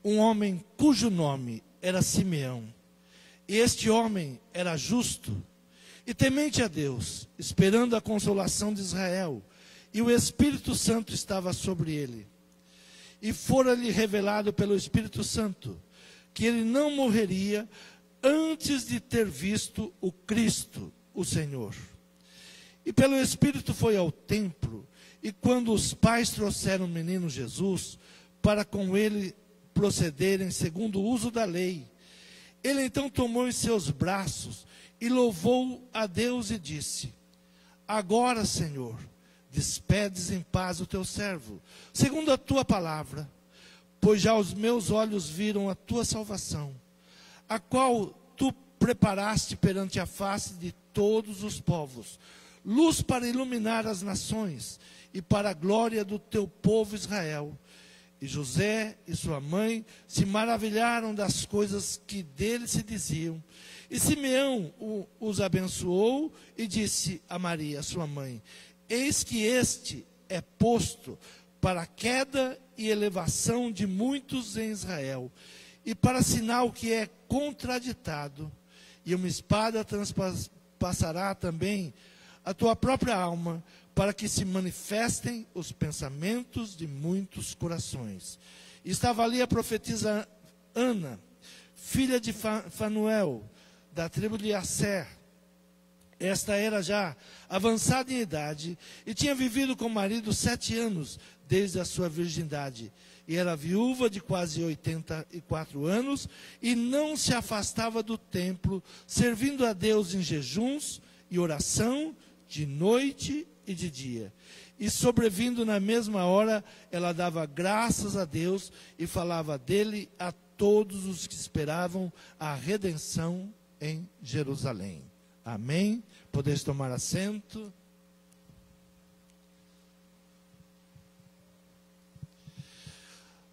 um homem cujo nome era Simeão. E este homem era justo e temente a Deus, esperando a consolação de Israel. E o Espírito Santo estava sobre ele. E fora-lhe revelado pelo Espírito Santo que ele não morreria antes de ter visto o Cristo, o Senhor. E pelo Espírito foi ao templo, e quando os pais trouxeram o menino Jesus, para com ele procederem segundo o uso da lei, ele então tomou em seus braços e louvou a Deus e disse: agora, Senhor, despedes em paz o teu servo, segundo a tua palavra, pois já os meus olhos viram a tua salvação, a qual tu preparaste perante a face de todos os povos, luz para iluminar as nações e para a glória do teu povo Israel. E José e sua mãe se maravilharam das coisas que dele se diziam. E Simeão os abençoou e disse a Maria, sua mãe: eis que este é posto para a queda e elevação de muitos em Israel, e para sinal que é contraditado, e uma espada transpassará também a tua própria alma, para que se manifestem os pensamentos de muitos corações. E estava ali a profetisa Ana, filha de Fanuel, da tribo de Asser. Esta era já avançada em idade, e tinha vivido com o marido 7 anos, desde a sua virgindade. E era viúva de quase 84 anos, e não se afastava do templo, servindo a Deus em jejuns e oração, de noite e de dia. E sobrevindo na mesma hora, ela dava graças a Deus e falava dele a todos os que esperavam a redenção em Jerusalém. Amém? Podeis tomar assento.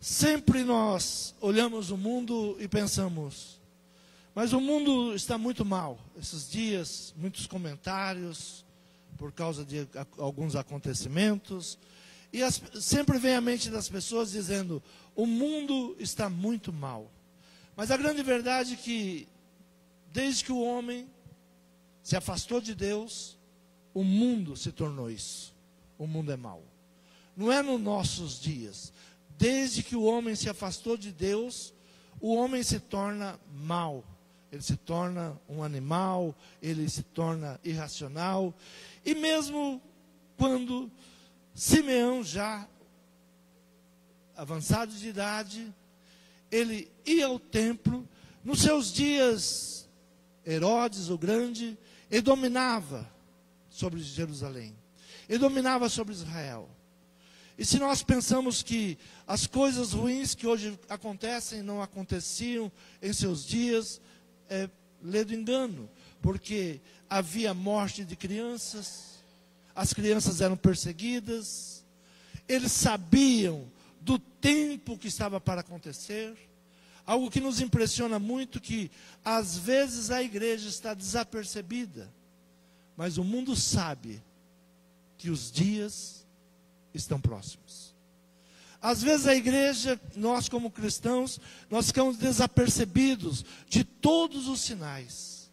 Sempre nós olhamos o mundo e pensamos, mas o mundo está muito mal. Esses dias, muitos comentários por causa de alguns acontecimentos, e sempre vem à mente das pessoas dizendo: o mundo está muito mal. Mas a grande verdade é que, desde que o homem se afastou de Deus, o mundo se tornou isso. O mundo é mau. Não é nos nossos dias. Desde que o homem se afastou de Deus, o homem se torna mau. Ele se torna um animal, ele se torna irracional. E mesmo quando Simeão, já avançado de idade, ele ia ao templo, nos seus dias, Herodes o Grande, ele dominava sobre Jerusalém, ele dominava sobre Israel. E se nós pensamos que as coisas ruins que hoje acontecem não aconteciam em seus dias, é ledo engano, porque havia morte de crianças, as crianças eram perseguidas, eles sabiam do tempo que estava para acontecer. Algo que nos impressiona muito, que às vezes a igreja está desapercebida, mas o mundo sabe que os dias estão próximos. Às vezes a igreja, nós como cristãos, nós ficamos desapercebidos de todos os sinais.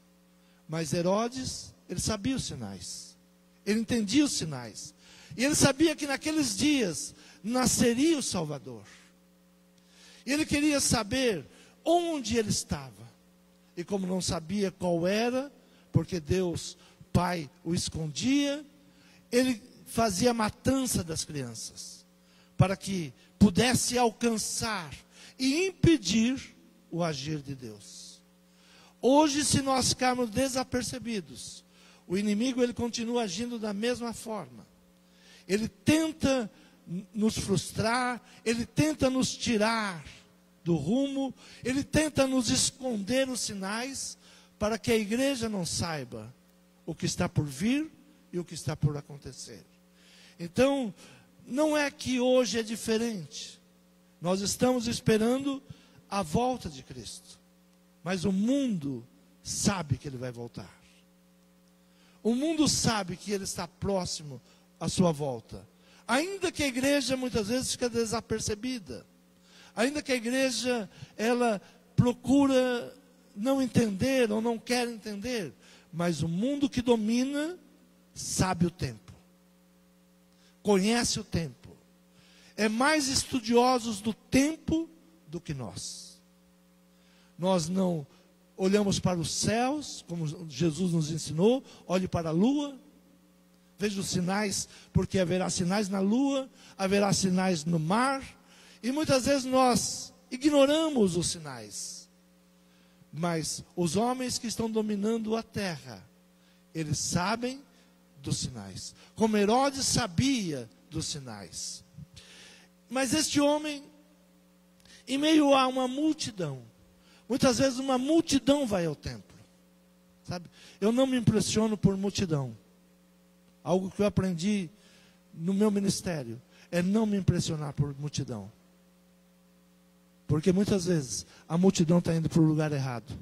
Mas Herodes, ele sabia os sinais. Ele entendia os sinais. E ele sabia que naqueles dias nasceria o Salvador. E ele queria saber onde ele estava. E como não sabia qual era, porque Deus, Pai, o escondia, ele fazia a matança das crianças, para que pudesse alcançar e impedir o agir de Deus. Hoje, se nós ficarmos desapercebidos, o inimigo ele continua agindo da mesma forma. Ele tenta nos frustrar, ele tenta nos tirar do rumo, ele tenta nos esconder os sinais, para que a igreja não saiba o que está por vir e o que está por acontecer. Então, não é que hoje é diferente. Nós estamos esperando a volta de Cristo. Mas o mundo sabe que Ele vai voltar. O mundo sabe que Ele está próximo à sua volta. Ainda que a igreja muitas vezes fica desapercebida. Ainda que a igreja, ela procura não entender ou não quer entender, mas o mundo que domina sabe o tempo, conhece o tempo, é mais estudiosos do tempo do que nós. Nós não olhamos para os céus, como Jesus nos ensinou, olhe para a lua, veja os sinais, porque haverá sinais na lua, haverá sinais no mar, e muitas vezes nós ignoramos os sinais. Mas os homens que estão dominando a terra, eles sabem dos sinais. Como Herodes sabia dos sinais. Mas este homem, em meio a uma multidão, muitas vezes uma multidão vai ao templo. Sabe? Eu não me impressiono por multidão. Algo que eu aprendi no meu ministério é não me impressionar por multidão. Porque muitas vezes a multidão está indo para o lugar errado.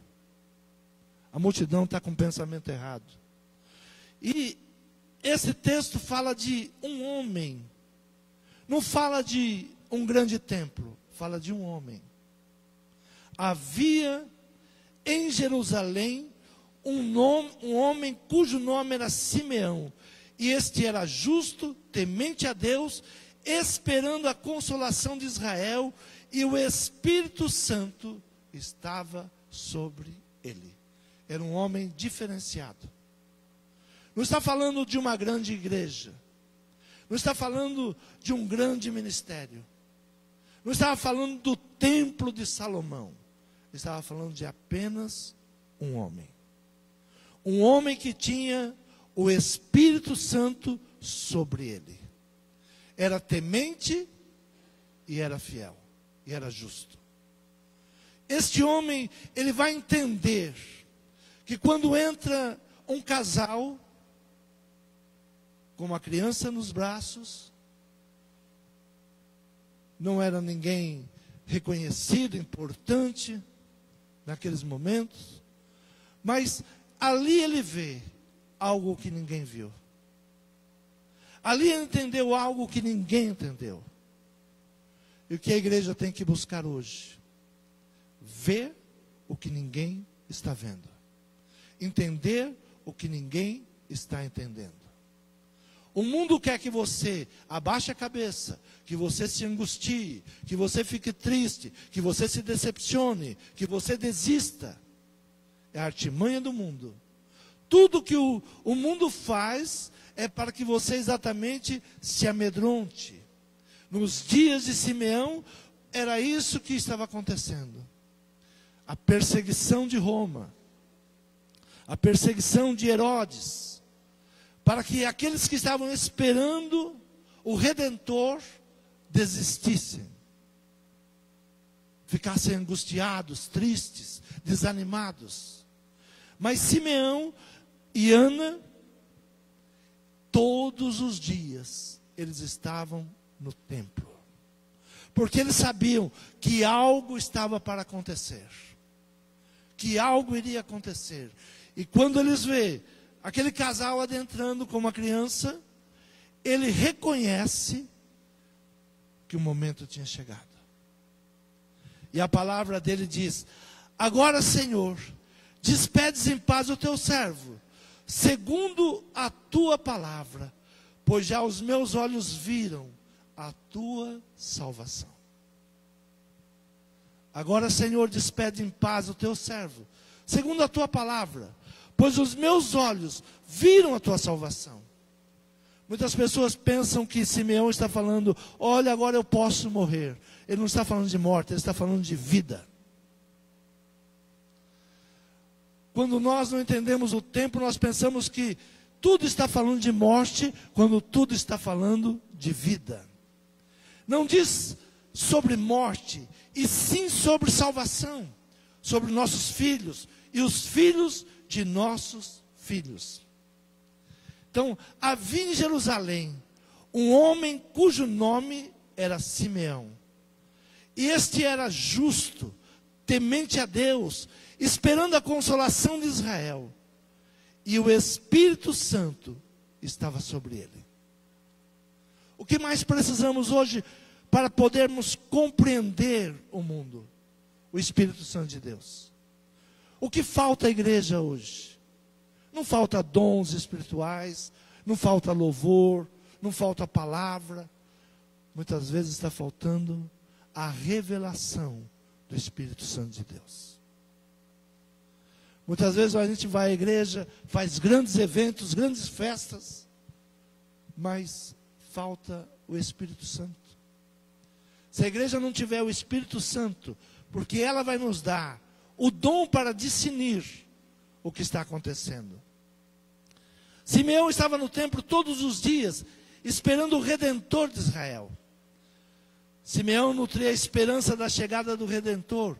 A multidão está com o pensamento errado. E esse texto fala de um homem. Não fala de um grande templo. Fala de um homem. Havia em Jerusalém um homem cujo nome era Simeão. E este era justo, temente a Deus, esperando a consolação de Israel, e o Espírito Santo estava sobre ele. Era um homem diferenciado. Não está falando de uma grande igreja. Não está falando de um grande ministério. Não estava falando do templo de Salomão. Estava falando de apenas um homem. Um homem que tinha o Espírito Santo sobre ele. Era temente e era fiel. E era justo. Este homem, ele vai entender que quando entra um casal com uma criança nos braços, não era ninguém reconhecido, importante naqueles momentos, mas ali ele vê algo que ninguém viu. Ali ele entendeu algo que ninguém entendeu. E o que a igreja tem que buscar hoje? Ver o que ninguém está vendo. Entender o que ninguém está entendendo. O mundo quer que você abaixe a cabeça, que você se angustie, que você fique triste, que você se decepcione, que você desista. É a artimanha do mundo. Tudo que o mundo faz é para que você exatamente se amedronte. Nos dias de Simeão, era isso que estava acontecendo. A perseguição de Roma, a perseguição de Herodes, para que aqueles que estavam esperando o Redentor desistissem, ficassem angustiados, tristes, desanimados. Mas Simeão e Ana, todos os dias, eles estavam no templo. Porque eles sabiam que algo estava para acontecer. Que algo iria acontecer. E quando eles veem aquele casal adentrando com uma criança, ele reconhece que o momento tinha chegado. E a palavra dele diz: agora, Senhor, despedes em paz o teu servo, segundo a tua palavra, pois já os meus olhos viram a tua salvação. Agora, Senhor, despede em paz o teu servo, segundo a tua palavra, pois os meus olhos viram a tua salvação. Muitas pessoas pensam que Simeão está falando: olha, agora eu posso morrer. Ele não está falando de morte, ele está falando de vida. Quando nós não entendemos o tempo, nós pensamos que tudo está falando de morte, quando tudo está falando de vida. Não diz sobre morte, e sim sobre salvação, sobre nossos filhos e os filhos de nossos filhos. Então, havia em Jerusalém um homem cujo nome era Simeão. E este era justo, temente a Deus, esperando a consolação de Israel. E o Espírito Santo estava sobre ele. O que mais precisamos hoje para podermos compreender o mundo? O Espírito Santo de Deus. O que falta à igreja hoje? Não falta dons espirituais, não falta louvor, não falta palavra. Muitas vezes está faltando a revelação do Espírito Santo de Deus. Muitas vezes a gente vai à igreja, faz grandes eventos, grandes festas, mas falta o Espírito Santo. Se a igreja não tiver o Espírito Santo, porque ela vai nos dar o dom para discernir o que está acontecendo. Simeão estava no templo todos os dias, esperando o Redentor de Israel. Simeão nutria a esperança da chegada do Redentor,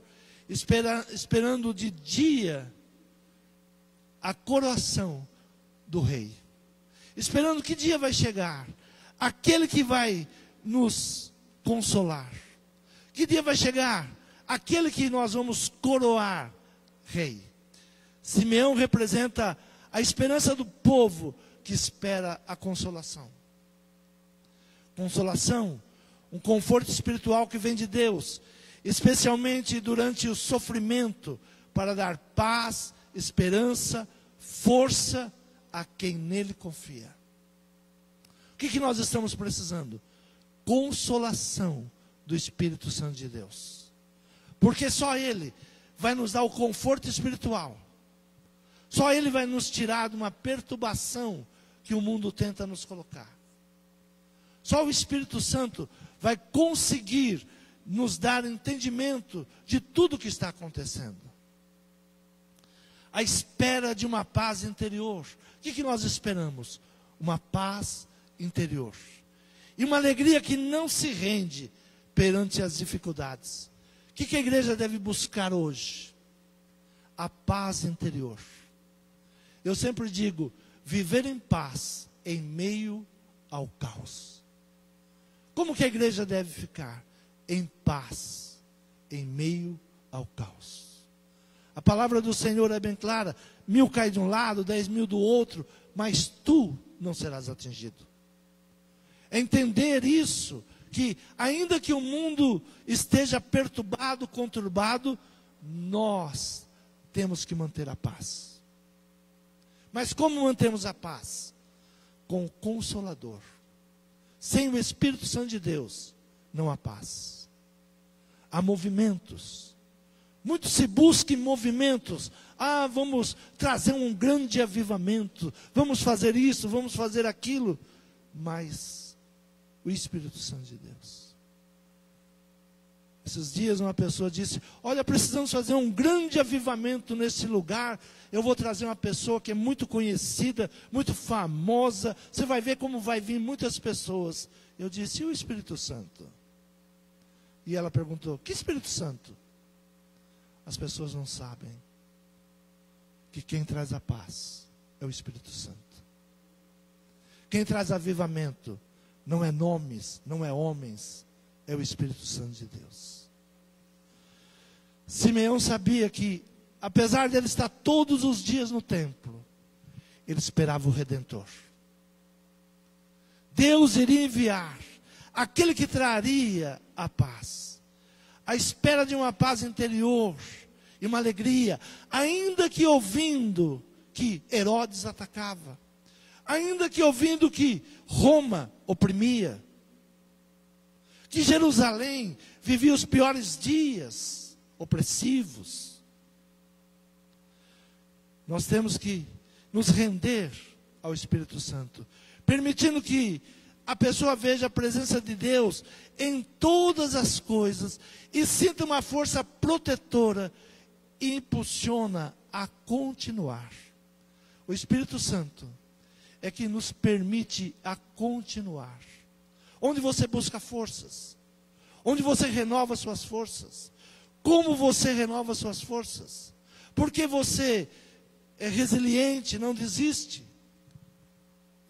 esperando de dia a coroação do rei. Esperando que dia vai chegar aquele que vai nos consolar. Que dia vai chegar aquele que nós vamos coroar rei. Simeão representa a esperança do povo que espera a consolação. Consolação, um conforto espiritual que vem de Deus, especialmente durante o sofrimento, para dar paz, esperança, força a quem nele confia. O que nós estamos precisando? Consolação do Espírito Santo de Deus. Porque só Ele vai nos dar o conforto espiritual. Só Ele vai nos tirar de uma perturbação que o mundo tenta nos colocar. Só o Espírito Santo vai conseguir nos dar entendimento de tudo o que está acontecendo. A espera de uma paz interior. O que nós esperamos? Uma paz interior. E uma alegria que não se rende perante as dificuldades. O que a igreja deve buscar hoje? A paz interior. Eu sempre digo, viver em paz em meio ao caos. Como que a igreja deve ficar? Em paz, em meio ao caos. A palavra do Senhor é bem clara: 1000 caem de um lado, 10.000 do outro, mas tu não serás atingido. É entender isso, que ainda que o mundo esteja perturbado, conturbado, nós temos que manter a paz. Mas como mantemos a paz? Com o Consolador. Sem o Espírito Santo de Deus, não há paz. Há movimentos. Muito se busca em movimentos. Vamos trazer um grande avivamento. Vamos fazer isso, vamos fazer aquilo. Mas o Espírito Santo de Deus. Esses dias uma pessoa disse: olha, precisamos fazer um grande avivamento nesse lugar. Eu vou trazer uma pessoa que é muito conhecida, muito famosa. Você vai ver como vai vir muitas pessoas. Eu disse: e o Espírito Santo? E ela perguntou: que Espírito Santo? As pessoas não sabem que quem traz a paz é o Espírito Santo. Quem traz avivamento não é nomes, não é homens, é o Espírito Santo de Deus. Simeão sabia que, apesar de ele estar todos os dias no templo, ele esperava o Redentor. Deus iria enviar aquele que traria a paz. A espera de uma paz interior e uma alegria, ainda que ouvindo que Herodes atacava, ainda que ouvindo que Roma oprimia, que Jerusalém vivia os piores dias opressivos. Nós temos que nos render ao Espírito Santo, permitindo que a pessoa veja a presença de Deus em todas as coisas e sinta uma força protetora e impulsiona a continuar. O Espírito Santo é que nos permite a continuar. Onde você busca forças? Onde você renova suas forças? Como você renova suas forças? Porque você é resiliente, não desiste?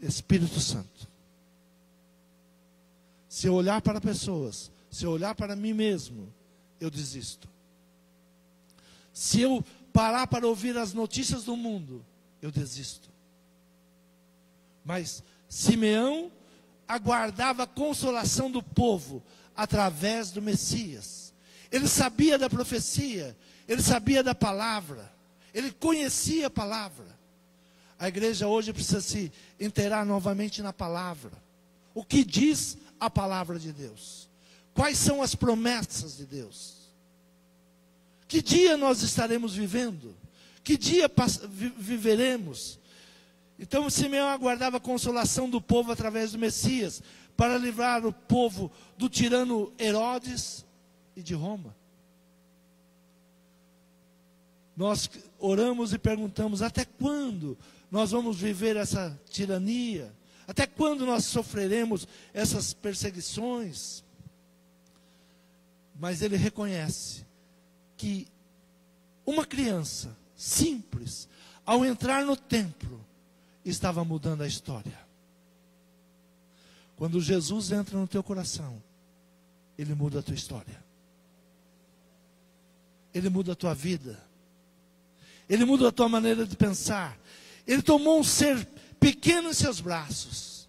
Espírito Santo. Se eu olhar para pessoas, se eu olhar para mim mesmo, eu desisto. Se eu parar para ouvir as notícias do mundo, eu desisto. Mas Simeão aguardava a consolação do povo, através do Messias. Ele sabia da profecia, ele sabia da palavra, ele conhecia a palavra. A igreja hoje precisa se inteirar novamente na palavra. O que diz a palavra de Deus? Quais são as promessas de Deus? Que dia nós estaremos vivendo? Que dia viveremos? Então Simeão aguardava a consolação do povo através do Messias, para livrar o povo do tirano Herodes e de Roma. Nós oramos e perguntamos: até quando nós vamos viver essa tirania? Até quando nós sofreremos essas perseguições? Mas ele reconhece que uma criança simples, ao entrar no templo, estava mudando a história. Quando Jesus entra no teu coração, ele muda a tua história. Ele muda a tua vida. Ele muda a tua maneira de pensar. Ele tomou um ser pequeno em seus braços,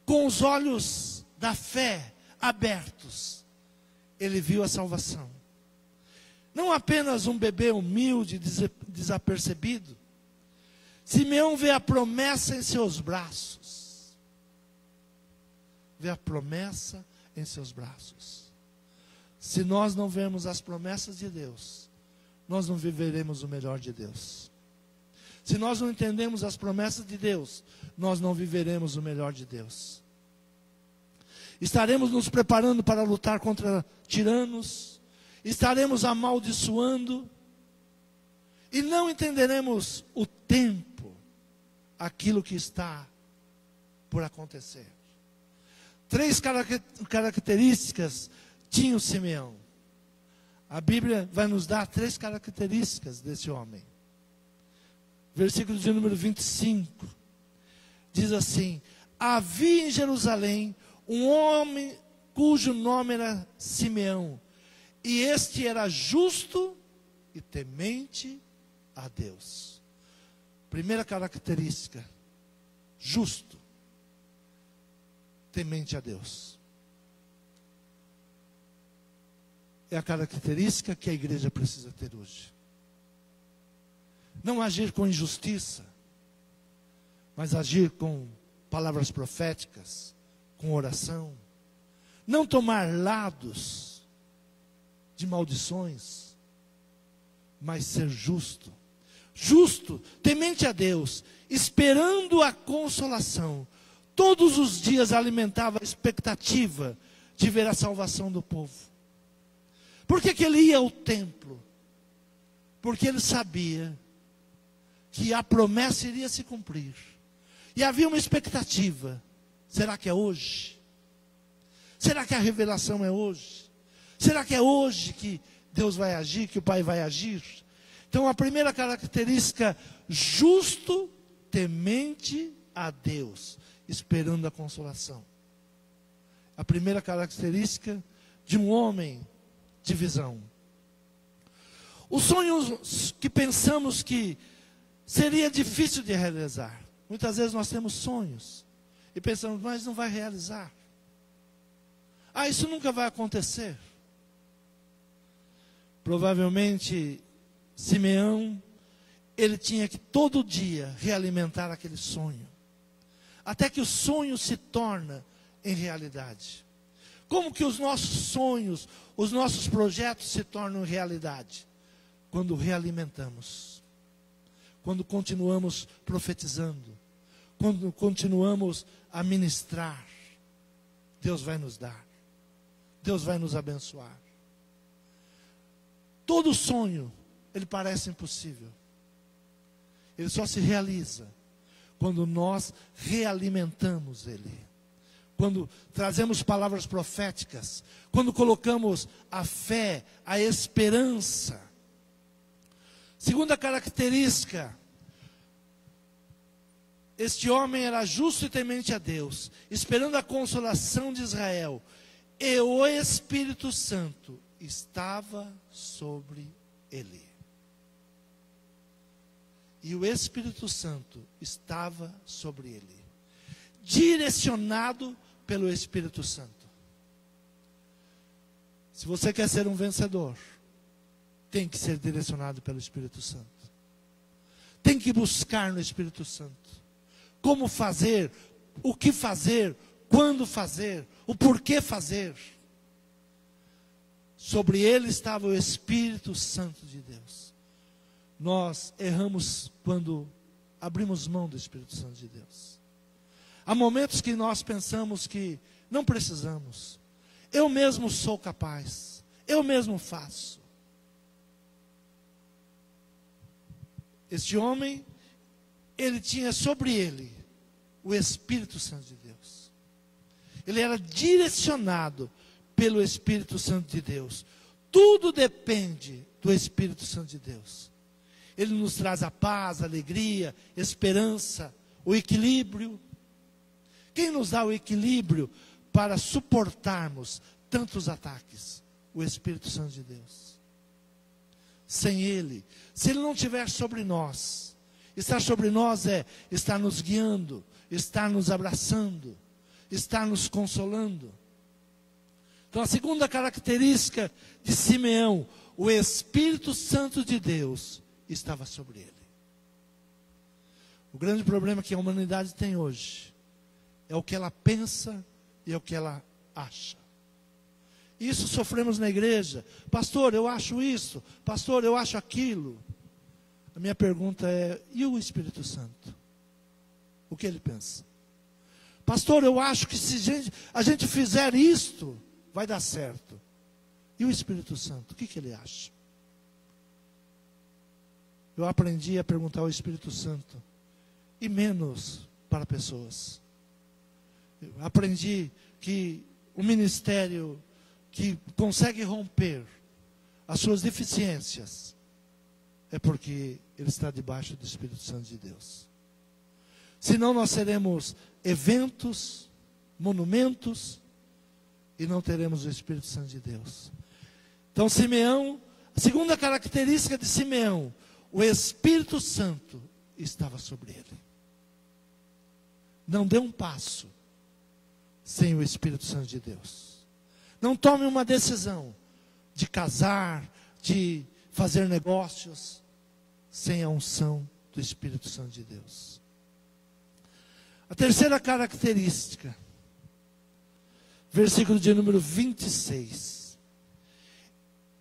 com os olhos da fé abertos. Ele viu a salvação. Não apenas um bebê humilde, desapercebido. Simeão vê a promessa em seus braços. Vê a promessa em seus braços. Se nós não vemos as promessas de Deus, nós não viveremos o melhor de Deus. Se nós não entendemos as promessas de Deus, nós não viveremos o melhor de Deus. Estaremos nos preparando para lutar contra tiranos, estaremos amaldiçoando, e não entenderemos o tempo, aquilo que está por acontecer. 3 características tinha o Simeão. A Bíblia vai nos dar 3 características desse homem. Versículo de número 25. Diz assim: havia em Jerusalém um homem cujo nome era Simeão, e este era justo e temente a Deus. Primeira característica: justo, temente a Deus. É a característica que a igreja precisa ter hoje. Não agir com injustiça, mas agir com palavras proféticas, com oração. Não tomar lados de maldições, mas ser justo. Justo, temente a Deus, esperando a consolação. Todos os dias alimentava a expectativa de ver a salvação do povo. Por que ele ia ao templo? Porque ele sabia que a promessa iria se cumprir. E havia uma expectativa. Será que é hoje? Será que a revelação é hoje? Será que é hoje que Deus vai agir, que o Pai vai agir? Então a primeira característica: justo, temente a Deus, esperando a consolação. A primeira característica de um homem de visão. Os sonhos que pensamos que seria difícil de realizar. Muitas vezes nós temos sonhos e pensamos: mas não vai realizar. Isso nunca vai acontecer. Provavelmente Simeão, ele tinha que todo dia realimentar aquele sonho, até que o sonho se torna em realidade. Como que os nossos sonhos, os nossos projetos se tornam realidade? Quando realimentamos, quando continuamos profetizando, quando continuamos a ministrar. Deus vai nos dar, Deus vai nos abençoar. Todo sonho, ele parece impossível. Ele só se realiza quando nós realimentamos ele. Quando trazemos palavras proféticas, quando colocamos a fé, a esperança. Segunda característica: este homem era justo e temente a Deus, esperando a consolação de Israel, e o Espírito Santo estava sobre ele. E o Espírito Santo estava sobre ele, direcionado pelo Espírito Santo. Se você quer ser um vencedor, tem que ser direcionado pelo Espírito Santo. Tem que buscar no Espírito Santo. Como fazer, o que fazer, quando fazer, o porquê fazer. Sobre ele estava o Espírito Santo de Deus. Nós erramos quando abrimos mão do Espírito Santo de Deus. Há momentos que nós pensamos que não precisamos. Eu mesmo sou capaz. Eu mesmo faço. Este homem, ele tinha sobre ele o Espírito Santo de Deus. Ele era direcionado pelo Espírito Santo de Deus. Tudo depende do Espírito Santo de Deus. Ele nos traz a paz, a alegria, a esperança, o equilíbrio. Quem nos dá o equilíbrio para suportarmos tantos ataques? O Espírito Santo de Deus. Sem Ele, se Ele não estiver sobre nós, estar sobre nós é estar nos guiando, estar nos abraçando, estar nos consolando. Então a segunda característica de Simeão, o Espírito Santo de Deus estava sobre ele. O grande problema que a humanidade tem hoje é o que ela pensa e é o que ela acha. Isso sofremos na igreja. Pastor, eu acho isso. Pastor, eu acho aquilo. A minha pergunta é, e o Espírito Santo? O que ele pensa? Pastor, eu acho que se a gente fizer isto, vai dar certo. E o Espírito Santo, o que ele acha? Eu aprendi a perguntar ao Espírito Santo, e menos para pessoas. Eu aprendi que o ministério que consegue romper as suas deficiências é porque ele está debaixo do Espírito Santo de Deus. Senão nós seremos eventos, monumentos, e não teremos o Espírito Santo de Deus. Então Simeão, a segunda característica de Simeão, o Espírito Santo estava sobre ele. Não dê um passo sem o Espírito Santo de Deus. Não tome uma decisão de casar, de fazer negócios, sem a unção do Espírito Santo de Deus. A terceira característica, versículo de número 26.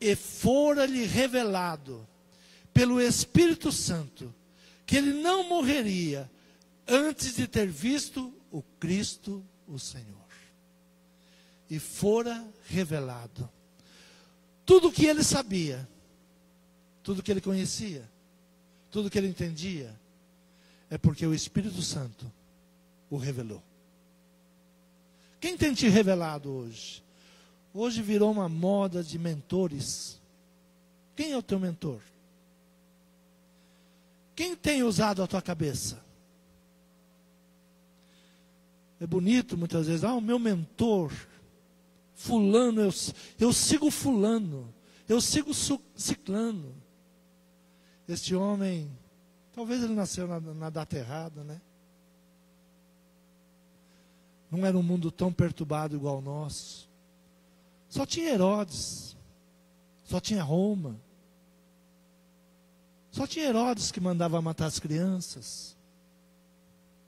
E fora-lhe revelado pelo Espírito Santo que ele não morreria antes de ter visto o Cristo, o Senhor. E fora revelado. Tudo o que ele sabia, tudo o que ele conhecia, tudo o que ele entendia, é porque o Espírito Santo o revelou. Quem tem te revelado hoje? Hoje virou uma moda de mentores. Quem é o teu mentor? Quem tem usado a tua cabeça? É bonito muitas vezes, o meu mentor, fulano, eu sigo fulano, eu sigo ciclano. Este homem, talvez ele nasceu na data errada, né? Não era um mundo tão perturbado igual o nosso. Só tinha Herodes, só tinha Roma. Só tinha Herodes que mandava matar as crianças.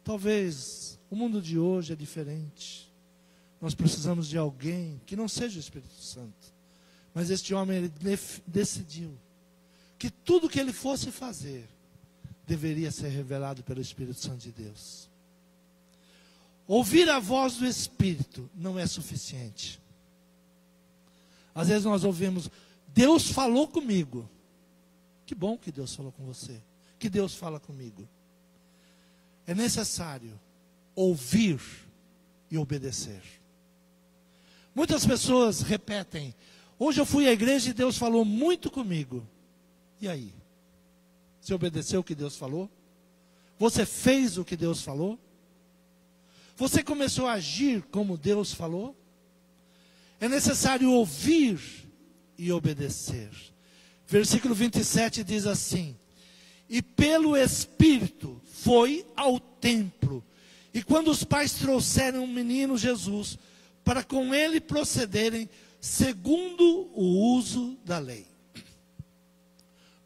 Talvez o mundo de hoje é diferente. Nós precisamos de alguém que não seja o Espírito Santo. Mas este homem, ele decidiu que tudo que ele fosse fazer deveria ser revelado pelo Espírito Santo de Deus. Ouvir a voz do Espírito não é suficiente. Às vezes nós ouvimos, Deus falou comigo. Que bom que Deus falou com você. Que Deus fala comigo. É necessário ouvir e obedecer. Muitas pessoas repetem, hoje eu fui à igreja e Deus falou muito comigo. E aí? Você obedeceu o que Deus falou? Você fez o que Deus falou? Você começou a agir como Deus falou? É necessário ouvir e obedecer. Versículo 27 diz assim: e pelo Espírito foi ao templo. E quando os pais trouxeram o menino Jesus, para com ele procederem, segundo o uso da lei.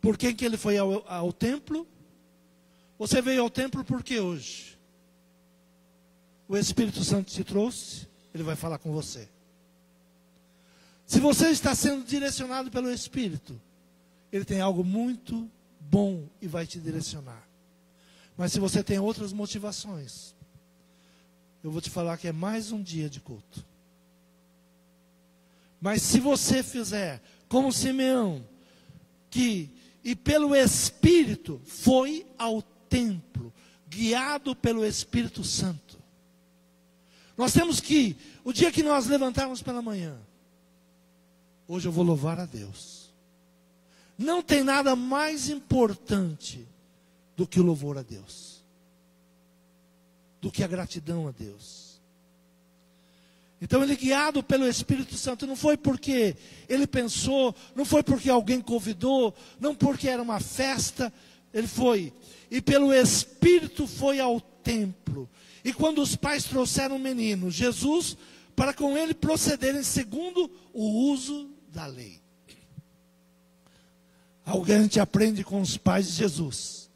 Por quem que ele foi ao templo? Você veio ao templo por que hoje? O Espírito Santo te trouxe, ele vai falar com você. Se você está sendo direcionado pelo Espírito, ele tem algo muito bom e vai te direcionar. Mas se você tem outras motivações, eu vou te falar que é mais um dia de culto. Mas se você fizer como Simeão, e pelo Espírito foi ao templo, guiado pelo Espírito Santo. Nós temos que, o dia que nós levantarmos pela manhã, hoje eu vou louvar a Deus. Não tem nada mais importante do que o louvor a Deus, do que a gratidão a Deus. Então ele, guiado pelo Espírito Santo, não foi porque ele pensou, não foi porque alguém convidou, não porque era uma festa, ele foi. E pelo Espírito foi ao templo. E quando os pais trouxeram o menino, Jesus, para com ele procederem segundo o uso da lei. Algo que a gente aprende com os pais de Jesus,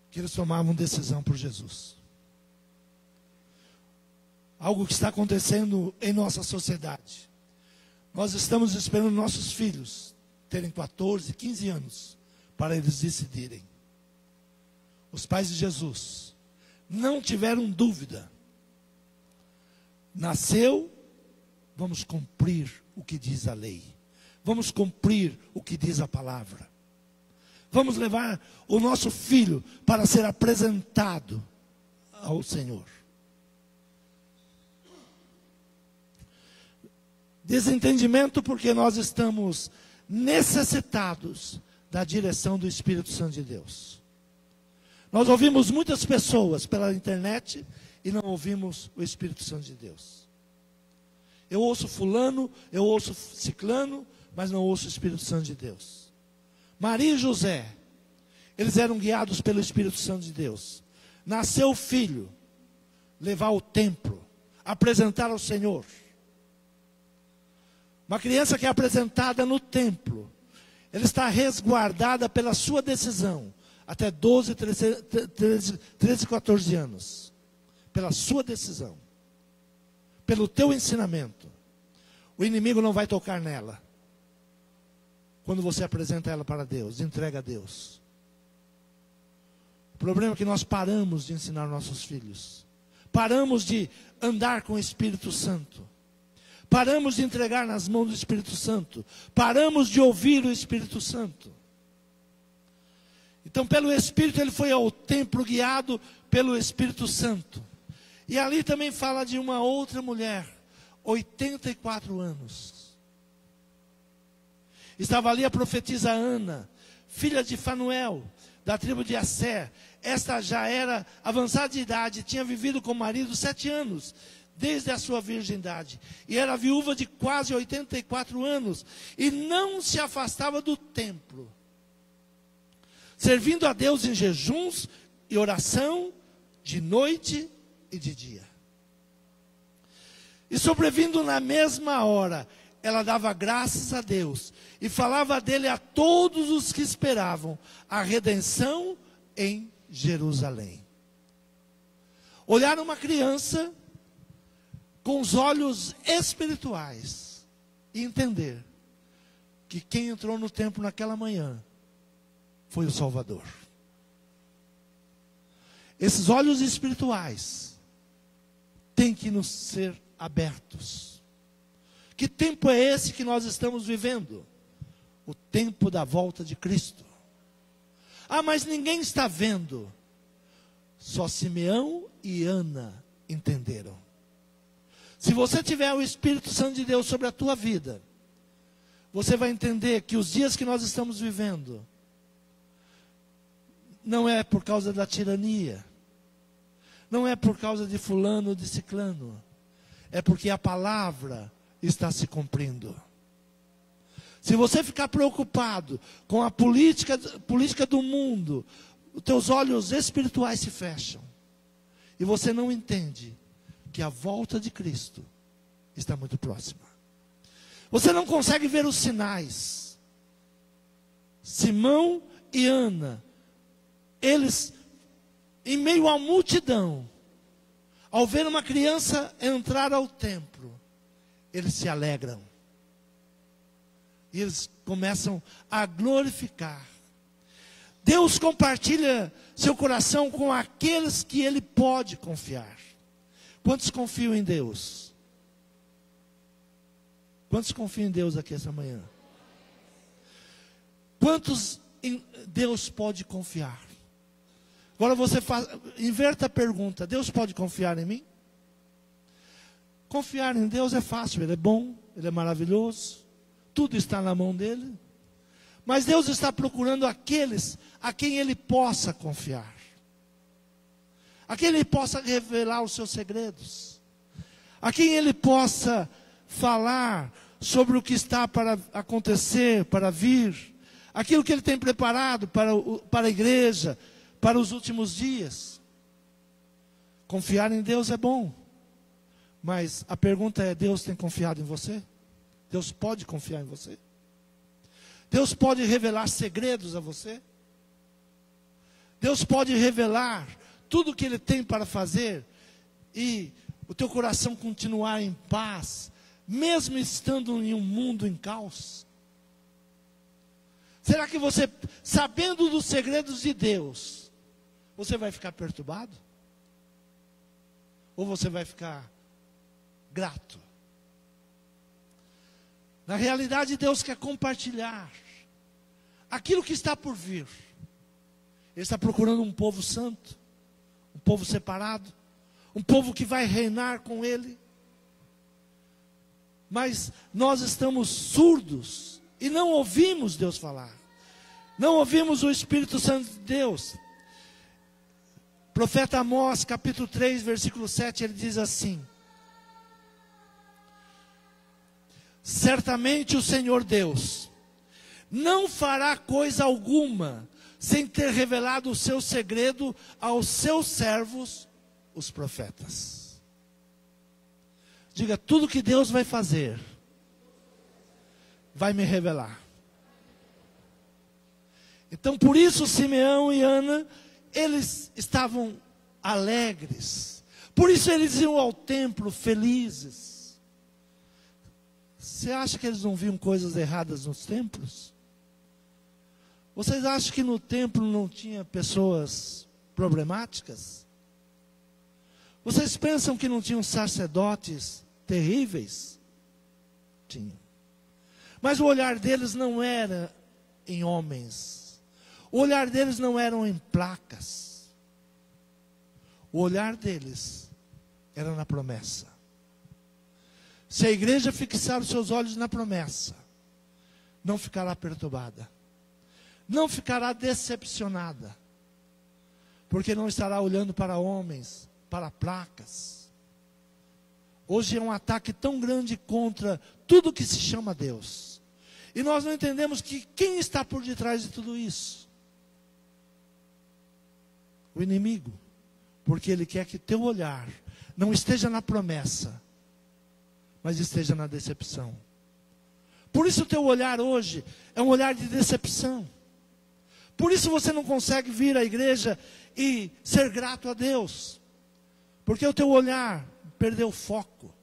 que eles tomavam decisão por Jesus. Algo que está acontecendo em nossa sociedade. Nós estamos esperando nossos filhos terem 14, 15 anos para eles decidirem. Os pais de Jesus não tiveram dúvida. Nasceu, vamos cumprir o que diz a lei. Vamos cumprir o que diz a palavra. Vamos levar o nosso filho para ser apresentado ao Senhor. Desentendimento porque nós estamos necessitados da direção do Espírito Santo de Deus. Nós ouvimos muitas pessoas pela internet e não ouvimos o Espírito Santo de Deus. Eu ouço fulano, eu ouço ciclano, mas não ouço o Espírito Santo de Deus. Maria e José, eles eram guiados pelo Espírito Santo de Deus. Nasceu o filho, levar ao templo, apresentar ao Senhor. Uma criança que é apresentada no templo, ela está resguardada pela sua decisão, até 12, 13, 14 anos. Pela sua decisão. Pelo teu ensinamento. O inimigo não vai tocar nela. Quando você apresenta ela para Deus, entrega a Deus. O problema é que nós paramos de ensinar nossos filhos. Paramos de andar com o Espírito Santo. Paramos de entregar nas mãos do Espírito Santo. Paramos de ouvir o Espírito Santo. Então, pelo Espírito, ele foi ao templo guiado pelo Espírito Santo. E ali também fala de uma outra mulher, 84 anos. Estava ali a profetisa Ana, filha de Fanuel, da tribo de Asser. Esta já era avançada de idade, tinha vivido com o marido 7 anos, desde a sua virgindade. E era viúva de quase 84 anos, e não se afastava do templo, servindo a Deus em jejuns e oração, de noite e de dia. E sobrevindo na mesma hora, ela dava graças a Deus e falava dele a todos os que esperavam a redenção em Jerusalém. Olhar uma criança com os olhos espirituais e entender que quem entrou no templo naquela manhã foi o Salvador. Esses olhos espirituais têm que nos ser abertos. Que tempo é esse que nós estamos vivendo? O tempo da volta de Cristo. Ah, mas ninguém está vendo. Só Simeão e Ana entenderam. Se você tiver o Espírito Santo de Deus sobre a tua vida, você vai entender que os dias que nós estamos vivendo não é por causa da tirania, não é por causa de fulano ou de ciclano, é porque a palavra está se cumprindo. Se você ficar preocupado com a política do mundo, os teus olhos espirituais se fecham. E você não entende que a volta de Cristo está muito próxima. Você não consegue ver os sinais. Simão e Ana, eles, em meio à multidão, ao ver uma criança entrar ao templo, eles se alegram. E eles começam a glorificar. Deus compartilha seu coração com aqueles que Ele pode confiar. Quantos confiam em Deus? Quantos confiam em Deus aqui essa manhã? Quantos em Deus pode confiar? Agora você inverta a pergunta: Deus pode confiar em mim? Confiar em Deus é fácil, Ele é bom, Ele é maravilhoso, tudo está na mão dEle. Mas Deus está procurando aqueles a quem Ele possa confiar, a quem Ele possa revelar os seus segredos, a quem Ele possa falar sobre o que está para acontecer, para vir, aquilo que Ele tem preparado para a igreja, para os últimos dias. Confiar em Deus é bom, mas a pergunta é: Deus tem confiado em você? Deus pode confiar em você? Deus pode revelar segredos a você? Deus pode revelar tudo o que Ele tem para fazer e o teu coração continuar em paz, mesmo estando em um mundo em caos? Será que você, sabendo dos segredos de Deus, você vai ficar perturbado? Ou você vai ficar grato? Na realidade, Deus quer compartilhar aquilo que está por vir. Ele está procurando um povo santo, um povo separado, um povo que vai reinar com Ele. Mas nós estamos surdos e não ouvimos Deus falar. Não ouvimos o Espírito Santo de Deus. Profeta Amós, capítulo 3, versículo 7, ele diz assim: certamente o Senhor Deus não fará coisa alguma sem ter revelado o seu segredo aos seus servos, os profetas. Diga: tudo que Deus vai fazer, vai me revelar. Então, por isso Simeão e Ana, eles estavam alegres. Por isso eles iam ao templo felizes. Você acha que eles não viam coisas erradas nos templos? Vocês acham que no templo não tinha pessoas problemáticas? Vocês pensam que não tinham sacerdotes terríveis? Tinha. Mas o olhar deles não era em homens. O olhar deles não era em placas. O olhar deles era na promessa. Se a igreja fixar os seus olhos na promessa, não ficará perturbada, não ficará decepcionada, porque não estará olhando para homens, para placas. Hoje é um ataque tão grande contra tudo que se chama Deus, e nós não entendemos que quem está por detrás de tudo isso? O inimigo, porque ele quer que teu olhar não esteja na promessa, mas esteja na decepção. Por isso o teu olhar hoje é um olhar de decepção. Por isso você não consegue vir à igreja e ser grato a Deus, porque o teu olhar perdeu o foco.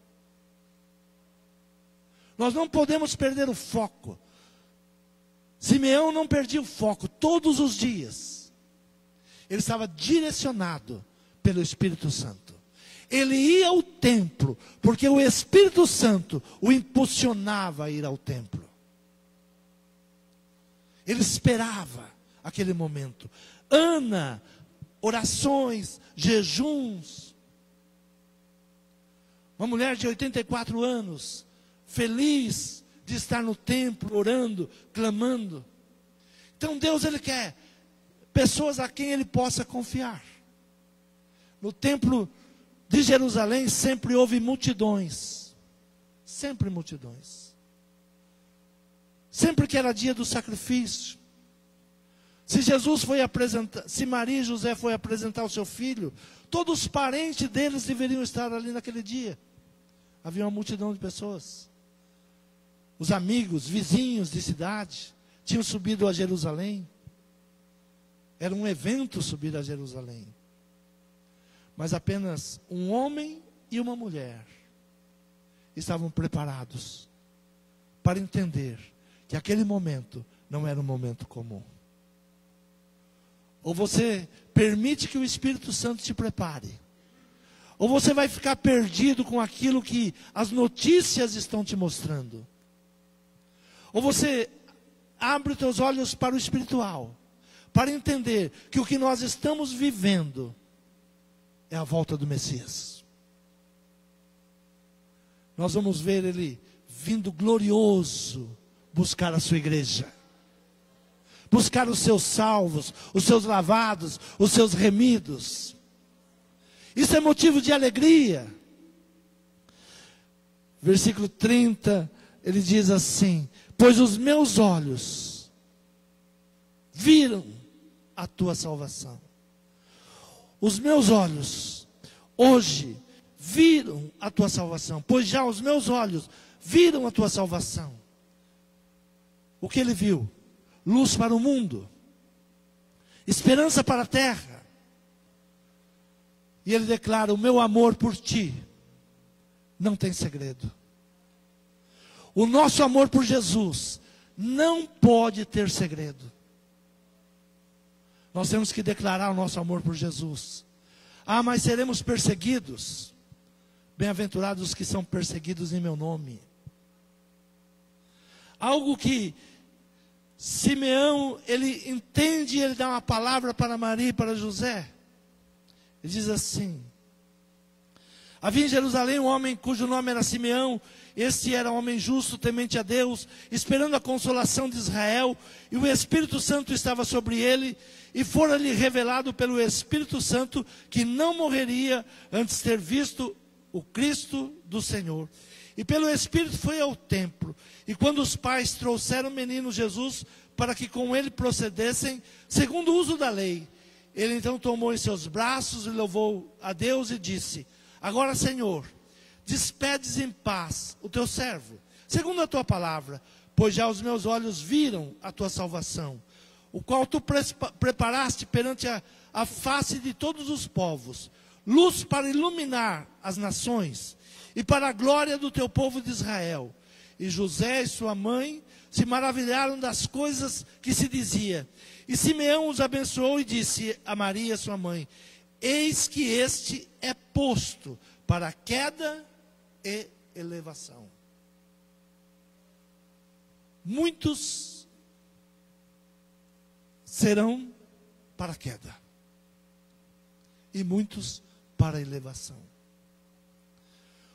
Nós não podemos perder o foco. Simeão não perdia o foco todos os dias. Ele estava direcionado pelo Espírito Santo. Ele ia ao templo, porque o Espírito Santo o impulsionava a ir ao templo. Ele esperava aquele momento. Ana, orações, jejuns. Uma mulher de 84 anos, feliz de estar no templo, orando, clamando. Então Deus, Ele quer pessoas a quem Ele possa confiar. No templo de Jerusalém sempre houve multidões. Sempre multidões. Sempre que era dia do sacrifício. Se Jesus foi apresentar, se Maria e José foi apresentar o seu filho, todos os parentes deles deveriam estar ali naquele dia. Havia uma multidão de pessoas. Os amigos, vizinhos de cidade, tinham subido a Jerusalém. Era um evento subir a Jerusalém. Mas apenas um homem e uma mulher estavam preparados para entender que aquele momento não era um momento comum. Ou você permite que o Espírito Santo te prepare, ou você vai ficar perdido com aquilo que as notícias estão te mostrando. Ou você abre os teus olhos para o espiritual, para entender que o que nós estamos vivendo é a volta do Messias. Nós vamos ver Ele vindo glorioso buscar a sua igreja, buscar os seus salvos, os seus lavados, os seus remidos. Isso é motivo de alegria. Versículo 30, ele diz assim: pois os meus olhos viram a tua salvação. Os meus olhos hoje viram a tua salvação, pois já os meus olhos viram a tua salvação. O que ele viu? Luz para o mundo, esperança para a terra. E ele declara: o meu amor por ti não tem segredo. O nosso amor por Jesus não pode ter segredo. Nós temos que declarar o nosso amor por Jesus. Ah, mas seremos perseguidos. Bem-aventurados os que são perseguidos em meu nome. Algo que Simeão, ele entende, ele dá uma palavra para Maria e para José. Ele diz assim: havia em Jerusalém um homem cujo nome era Simeão. Este era um homem justo, temente a Deus, esperando a consolação de Israel, e o Espírito Santo estava sobre ele, e fora-lhe revelado pelo Espírito Santo que não morreria antes de ter visto o Cristo do Senhor. E pelo Espírito foi ao templo, e quando os pais trouxeram o menino Jesus para que com ele procedessem segundo o uso da lei, ele então tomou em seus braços e louvou a Deus e disse: agora, Senhor, despedes em paz o teu servo, segundo a tua palavra, pois já os meus olhos viram a tua salvação, o qual tu preparaste perante a face de todos os povos, luz para iluminar as nações, e para a glória do teu povo de Israel. E José e sua mãe se maravilharam das coisas que se dizia. E Simeão os abençoou e disse a Maria, sua mãe: eis que este é posto para queda e elevação. Muitos serão para a queda, e muitos para a elevação.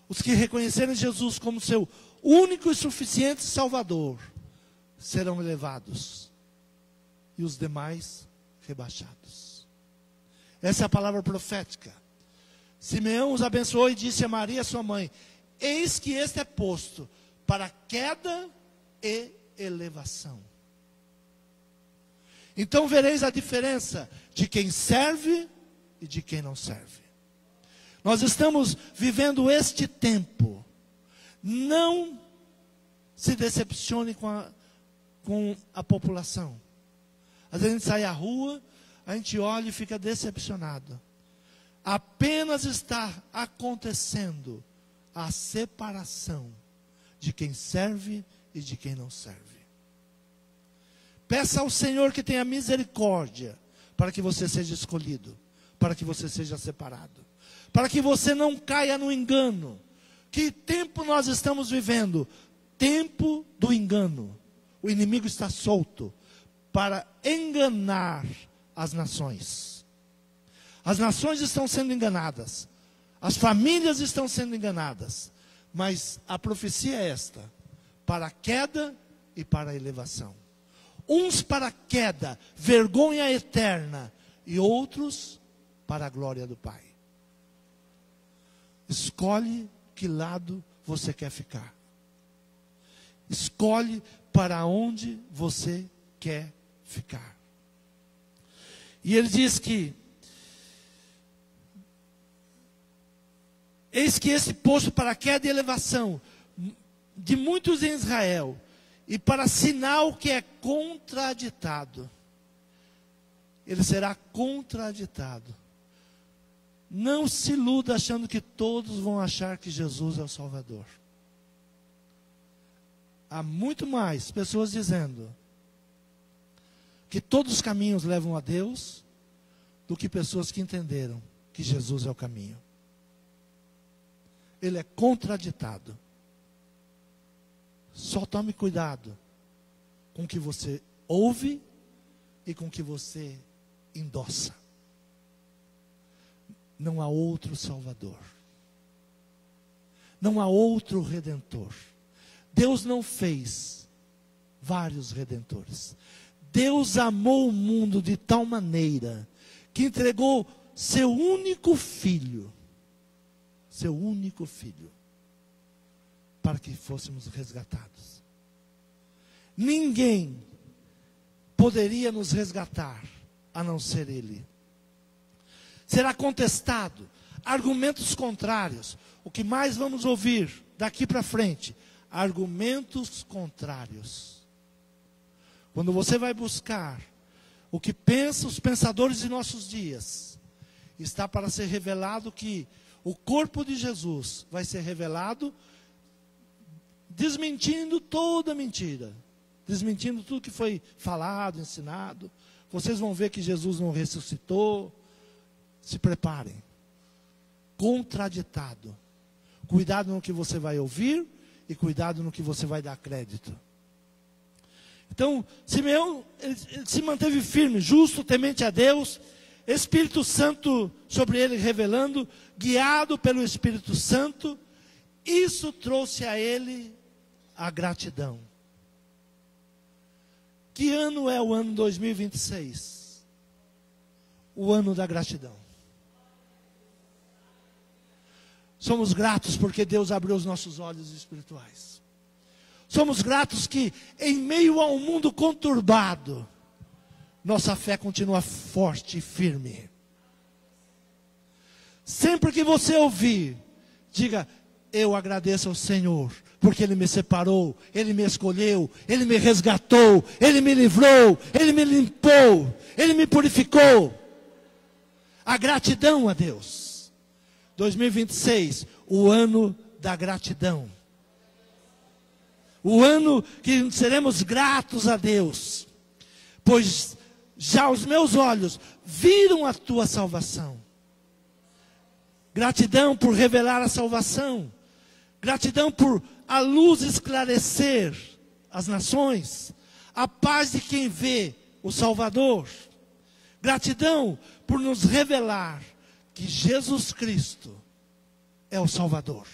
Os que reconhecerem Jesus como seu único e suficiente Salvador serão elevados, e os demais rebaixados. Essa é a palavra profética. Simeão os abençoou e disse a Maria, sua mãe: eis que este é posto para queda e elevação. Então vereis a diferença de quem serve e de quem não serve. Nós estamos vivendo este tempo. Não se decepcione com a população. Às vezes a gente sai à rua, a gente olha e fica decepcionado. Apenas está acontecendo a separação de quem serve e de quem não serve. Peça ao Senhor que tenha misericórdia para que você seja escolhido, para que você seja separado, para que você não caia no engano. Que tempo nós estamos vivendo? Tempo do engano. O inimigo está solto para enganar as nações. As nações estão sendo enganadas, as famílias estão sendo enganadas, mas a profecia é esta: para a queda e para a elevação. Uns para a queda, vergonha eterna, e outros para a glória do Pai. Escolhe que lado você quer ficar. Escolhe para onde você quer ficar. E ele diz que eis que esse posto para queda e elevação, de muitos em Israel, e para sinal que é contraditado. Ele será contraditado. Não se iluda achando que todos vão achar que Jesus é o Salvador. Há muito mais pessoas dizendo que todos os caminhos levam a Deus, do que pessoas que entenderam que Jesus é o caminho. Ele é contraditado. Só tome cuidado com o que você ouve e com o que você endossa. Não há outro Salvador. Não há outro Redentor. Deus não fez vários redentores. Deus amou o mundo de tal maneira que entregou seu único filho, para que fôssemos resgatados. Ninguém poderia nos resgatar a não ser Ele. Será contestado, argumentos contrários. O que mais vamos ouvir daqui para frente? Argumentos contrários. Quando você vai buscar o que pensam os pensadores de nossos dias, está para ser revelado que o corpo de Jesus vai ser revelado, desmentindo toda mentira, desmentindo tudo que foi falado, ensinado. Vocês vão ver que Jesus não ressuscitou. Se preparem. Contraditado. Cuidado no que você vai ouvir e cuidado no que você vai dar crédito. Então, Simeão ele se manteve firme, justo, temente a Deus, Espírito Santo sobre ele revelando, guiado pelo Espírito Santo. Isso trouxe a ele a gratidão. Que ano é o ano 2026? O ano da gratidão. Somos gratos porque Deus abriu os nossos olhos espirituais. Somos gratos que, em meio a um mundo conturbado, nossa fé continua forte e firme. Sempre que você ouvir, diga: eu agradeço ao Senhor, porque Ele me separou, Ele me escolheu, Ele me resgatou, Ele me livrou, Ele me limpou, Ele me purificou. A gratidão a Deus. 2026, o ano da gratidão. O ano que seremos gratos a Deus, pois já os meus olhos viram a tua salvação. Gratidão por revelar a salvação. Gratidão por a luz esclarecer as nações. A paz de quem vê o Salvador. Gratidão por nos revelar que Jesus Cristo é o Salvador.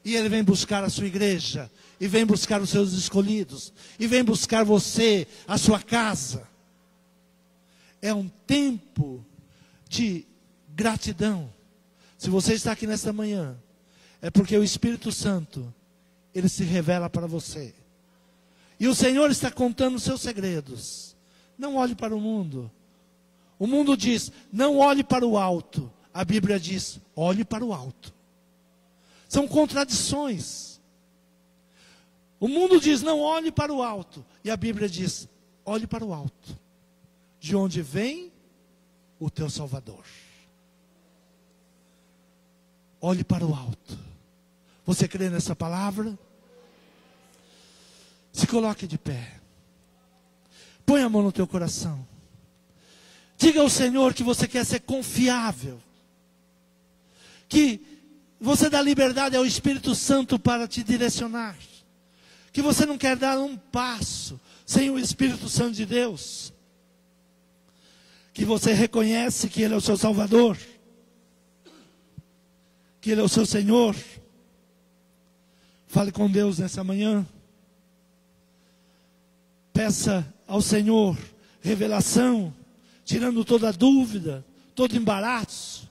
E Ele vem buscar a sua igreja, e vem buscar os seus escolhidos, e vem buscar você, a sua casa. É um tempo de gratidão. Se você está aqui nesta manhã, é porque o Espírito Santo, Ele se revela para você. E o Senhor está contando os seus segredos. Não olhe para o mundo. O mundo diz: não olhe para o alto. A Bíblia diz: olhe para o alto. São contradições. O mundo diz: não olhe para o alto. E a Bíblia diz: olhe para o alto. De onde vem o teu Salvador. Olhe para o alto. Você crê nessa palavra? Se coloque de pé. Põe a mão no teu coração. Diga ao Senhor que você quer ser confiável. Que você dá liberdade ao Espírito Santo para te direcionar. Que você não quer dar um passo sem o Espírito Santo de Deus. Que você reconhece que Ele é o seu Salvador. Que Ele é o seu Senhor. Fale com Deus nessa manhã. Peça ao Senhor revelação, tirando toda dúvida, todo embaraço.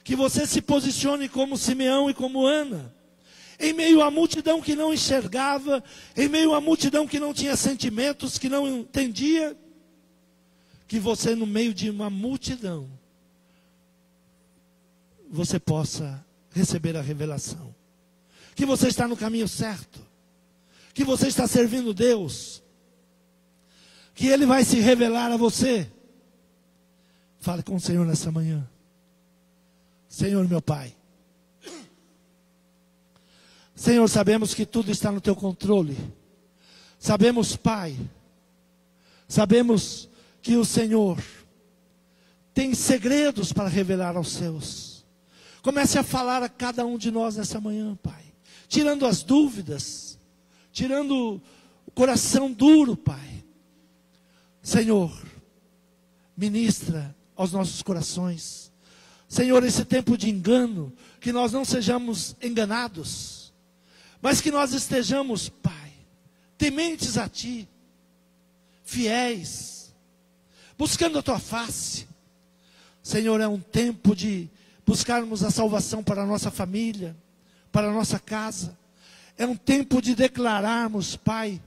Que você se posicione como Simeão e como Ana. Em meio à multidão que não enxergava, em meio à multidão que não tinha sentimentos, que não entendia. Que você, no meio de uma multidão, você possa receber a revelação. que você está no caminho certo, que você está servindo Deus, que Ele vai se revelar a você. Fale com o Senhor nessa manhã. Senhor, meu Pai, Senhor, sabemos que tudo está no Teu controle. Sabemos, Pai, sabemos que o Senhor tem segredos para revelar aos seus. Comece a falar a cada um de nós nessa manhã, Pai, tirando as dúvidas, tirando o coração duro, Pai. Senhor, ministra aos nossos corações. Senhor, esse tempo de engano, que nós não sejamos enganados, mas que nós estejamos, Pai, tementes a Ti, fiéis, buscando a Tua face. Senhor, é um tempo de buscarmos a salvação para a nossa família, para a nossa casa. É um tempo de declararmos, Pai,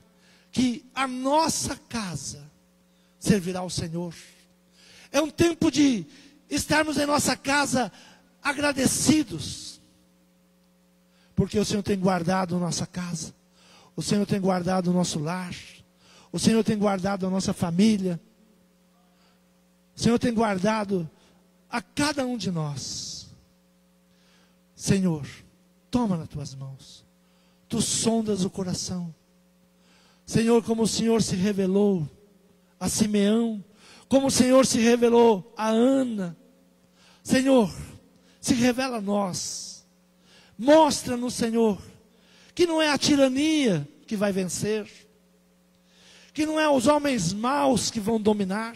que a nossa casa servirá ao Senhor. É um tempo de estarmos em nossa casa agradecidos, porque o Senhor tem guardado a nossa casa, o Senhor tem guardado o nosso lar, o Senhor tem guardado a nossa família, o Senhor tem guardado a cada um de nós. Senhor, toma nas Tuas mãos, Tu sondas o coração. Senhor, como o Senhor se revelou a Simeão, como o Senhor se revelou a Ana, Senhor, se revela a nós. Mostra-nos, Senhor, que não é a tirania que vai vencer, que não é os homens maus que vão dominar,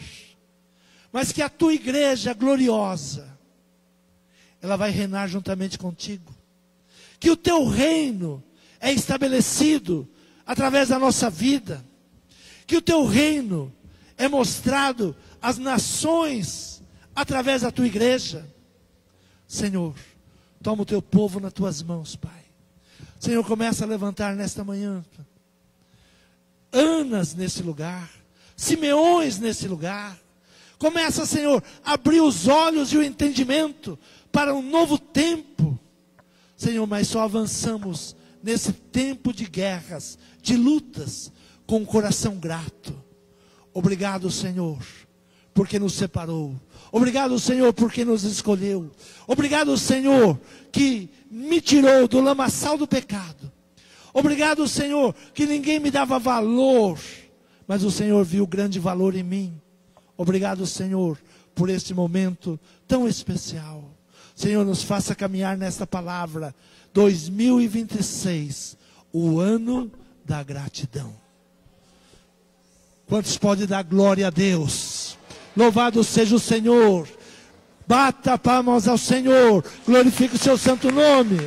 mas que a Tua igreja gloriosa, ela vai reinar juntamente contigo. Que o Teu reino é estabelecido através da nossa vida. Que o Teu reino é mostrado às nações através da Tua igreja. Senhor, toma o Teu povo nas Tuas mãos, Pai. Senhor, começa a levantar nesta manhã Anas nesse lugar, Simeões nesse lugar. Começa, Senhor, a abrir os olhos e o entendimento para um novo tempo. Senhor, mas só avançamos nesse tempo de guerras, de lutas, com o coração grato. Obrigado, Senhor, porque nos separou. Obrigado, Senhor, porque nos escolheu. Obrigado, Senhor, que me tirou do lamaçal do pecado. Obrigado, Senhor, que ninguém me dava valor, mas o Senhor viu grande valor em mim. Obrigado, Senhor, por este momento tão especial. Senhor, nos faça caminhar nesta palavra, 2026, o ano da gratidão. Quantos podem dar glória a Deus? Louvado seja o Senhor. Bata palmas ao Senhor. Glorifique o seu santo nome.